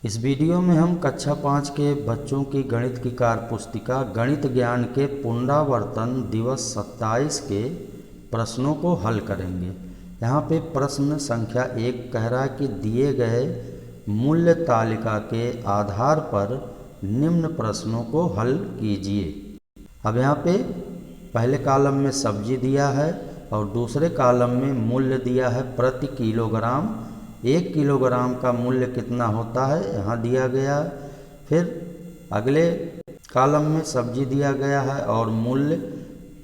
इस वीडियो में हम कक्षा 5 के बच्चों की गणित की कार्य पुस्तिका गणित ज्ञान के पुनरावर्तन दिवस 27 के प्रश्नों को हल करेंगे। यहाँ पे प्रश्न संख्या 1 कह रहा है कि दिए गए मूल्य तालिका के आधार पर निम्न प्रश्नों को हल कीजिए। अब यहाँ पे पहले कॉलम में सब्जी दिया है और दूसरे कॉलम में मूल्य दिया है प्रति किलोग्राम। 1 किलोग्राम का मूल्य कितना होता है यहाँ दिया गया है। फिर अगले कॉलम में सब्जी दिया गया है और मूल्य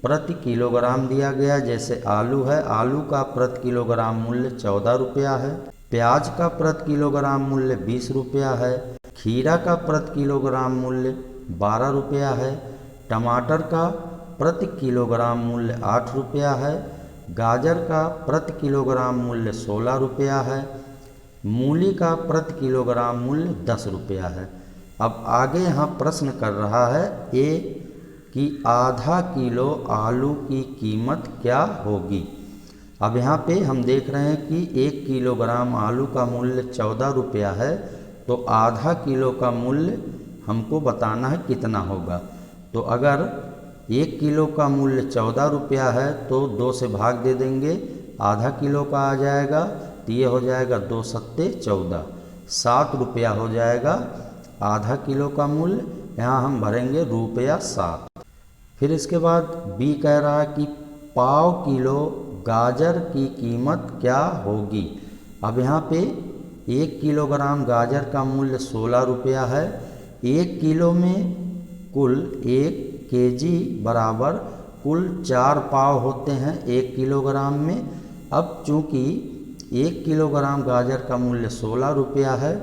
प्रति किलोग्राम दिया गया। जैसे आलू है, आलू का प्रति किलोग्राम मूल्य 14 रुपया है। प्याज का प्रति किलोग्राम मूल्य 20 रुपया है। खीरा का प्रति किलोग्राम मूल्य 12 रुपया है। टमाटर का प्रति किलोग्राम मूल्य 8 रुपया है। गाजर का प्रति किलोग्राम मूल्य 16 रुपया है। मूली का प्रति किलोग्राम मूल्य 10 रुपया है। अब आगे यहाँ प्रश्न कर रहा है ए कि आधा किलो आलू की कीमत क्या होगी। अब यहाँ पे हम देख रहे हैं कि 1 किलोग्राम आलू का मूल्य 14 रुपया है, तो आधा किलो का मूल्य हमको बताना है कितना होगा। तो अगर 1 किलो का मूल्य 14 रुपया है तो 2 से भाग दे देंगे, आधा किलो का आ जाएगा तो ये हो जाएगा 2 सत्ते 14, 7 रुपया हो जाएगा आधा किलो का मूल्य। यहाँ हम भरेंगे रुपया 7। फिर इसके बाद बी कह रहा है कि पाव किलो गाजर की कीमत क्या होगी। अब यहाँ पे 1 किलोग्राम गाजर का मूल्य 16 रुपया है। 1 किलो में कुल 1 केजी बराबर कुल 4 पाव होते हैं 1 किलोग्राम में। अब चूँकि 1 किलोग्राम गाजर का मूल्य 16 रुपया है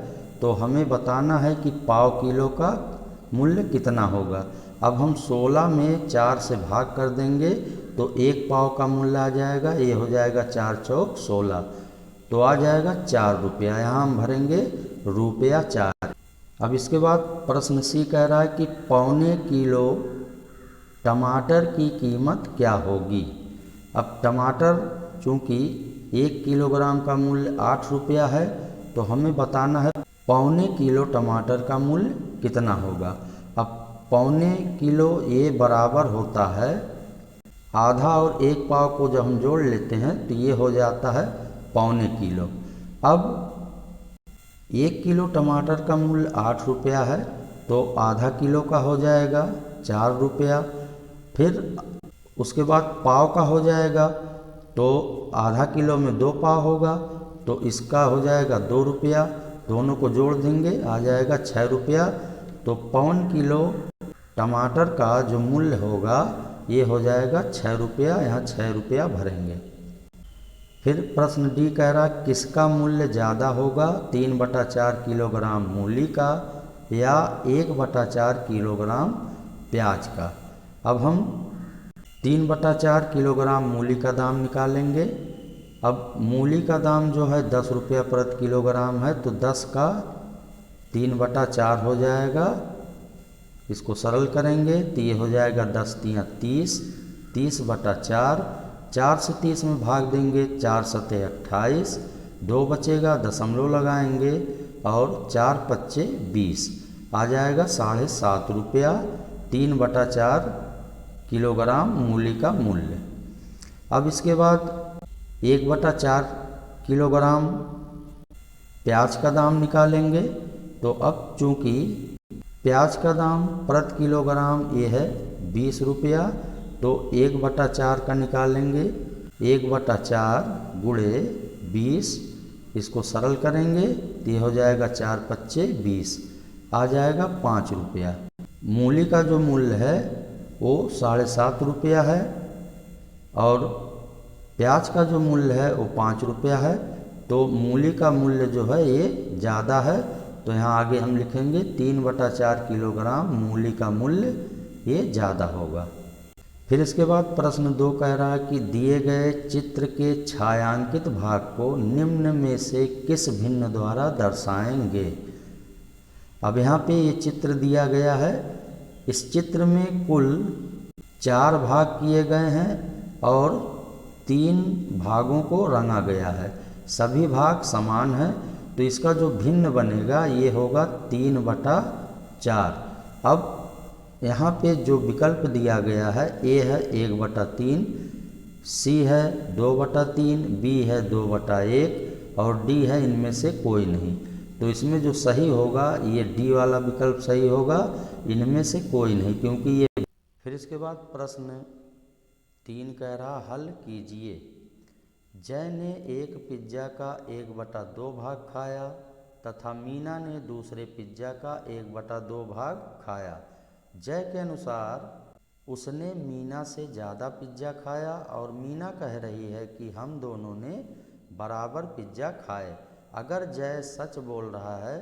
तो हमें बताना है कि पाव किलो का मूल्य कितना होगा। अब हम 16 में 4 से भाग कर देंगे तो 1 पाव का मूल्य आ जाएगा, ये हो जाएगा 4 चौक 16, तो आ जाएगा 4 रुपया। यहाँ हम भरेंगे रुपया 4। अब इसके बाद प्रश्न सी कह रहा है कि पौने किलो टमाटर की कीमत क्या होगी। अब टमाटर चूँकि 1 किलोग्राम का मूल्य 8 रुपया है तो हमें बताना है पौने किलो टमाटर का मूल्य कितना होगा। अब पौने किलो ये बराबर होता है आधा और 1 पाव को जब हम जोड़ लेते हैं तो ये हो जाता है पौने किलो। अब 1 किलो टमाटर का मूल्य 8 रुपया है तो आधा किलो का हो जाएगा 4 रुपया। फिर उसके बाद पाव का हो जाएगा तो आधा किलो में 2 पाव होगा तो इसका हो जाएगा 2 रुपया, दोनों को जोड़ देंगे आ जाएगा 6 रुपया। तो पौन किलो टमाटर का जो मूल्य होगा ये हो जाएगा 6 रुपया, यहाँ 6 रुपया भरेंगे। फिर प्रश्न डी कह रहा है किसका मूल्य ज़्यादा होगा, 3/4 किलोग्राम मूली का या 1/4 किलोग्राम प्याज का। अब हम 3/4 किलोग्राम मूली का दाम निकालेंगे। अब मूली का दाम जो है 10 रुपया प्रति किलोग्राम है तो 10 का 3/4 हो जाएगा। इसको सरल करेंगे तो ये हो जाएगा 10 तियाँ 30, 30/4, 4 से 30 में भाग देंगे 4 सते 28, 2 बचेगा, दशमलव लगाएंगे और 4 पच्चे 20, आ जाएगा 7.5 रुपया 3/4 किलोग्राम मूली का मूल्य। अब इसके बाद 1/4 किलोग्राम प्याज का दाम निकालेंगे। तो अब चूँकि प्याज का दाम प्रति किलोग्राम ये है 20 रुपया तो 1/4 का निकालेंगे, 1/4 गुणे 20, इसको सरल करेंगे तो ये हो जाएगा 4 पच्चे 20, आ जाएगा 5 रुपया। मूली का जो मूल्य है वो 7.5 रुपया है और प्याज का जो मूल्य है वो 5 रुपया है। तो मूली का मूल्य जो है ये ज़्यादा है तो यहाँ आगे हम लिखेंगे 3/4 किलोग्राम मूली का मूल्य ये ज़्यादा होगा। फिर इसके बाद प्रश्न 2 कह रहा है कि दिए गए चित्र के छायांकित भाग को निम्न में से किस भिन्न द्वारा दर्शाएंगे। अब यहाँ पे ये चित्र दिया गया है। इस चित्र में कुल 4 भाग किए गए हैं और 3 भागों को रंगा गया है। सभी भाग समान हैं तो इसका जो भिन्न बनेगा ये होगा 3/4। अब यहाँ पे जो विकल्प दिया गया है, ए है 1/3, सी है 2/3, बी है 2/1 और डी है इनमें से कोई नहीं। तो इसमें जो सही होगा ये डी वाला विकल्प सही होगा, इनमें से कोई नहीं, क्योंकि ये। फिर इसके बाद प्रश्न 3 कह रहा हल कीजिए। जय ने एक पिज्ज़ा का 1/2 भाग खाया तथा मीना ने दूसरे पिज्ज़ा का 1/2 भाग खाया। जय के अनुसार उसने मीना से ज़्यादा पिज्ज़ा खाया और मीना कह रही है कि हम दोनों ने बराबर पिज्ज़ा खाए। अगर जय सच बोल रहा है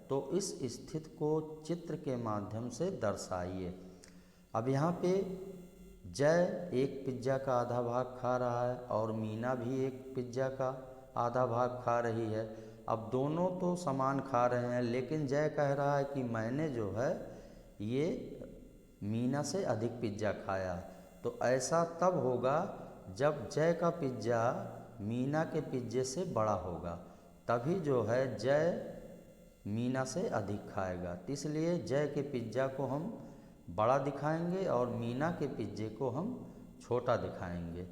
तो इस स्थिति को चित्र के माध्यम से दर्शाइए। अब यहाँ पे जय एक पिज्ज़ा का आधा भाग खा रहा है और मीना भी एक पिज्ज़ा का आधा भाग खा रही है। अब दोनों तो समान खा रहे हैं, लेकिन जय कह रहा है कि मैंने जो है ये मीना से अधिक पिज्ज़ा खाया। तो ऐसा तब होगा जब जय का पिज्ज़ा मीना के पिज्ज़े से बड़ा होगा, तभी जो है जय मीना से अधिक खाएगा। इसलिए जय के पिज्ज़ा को हम बड़ा दिखाएंगे और मीना के पिज्ज़े को हम छोटा दिखाएंगे।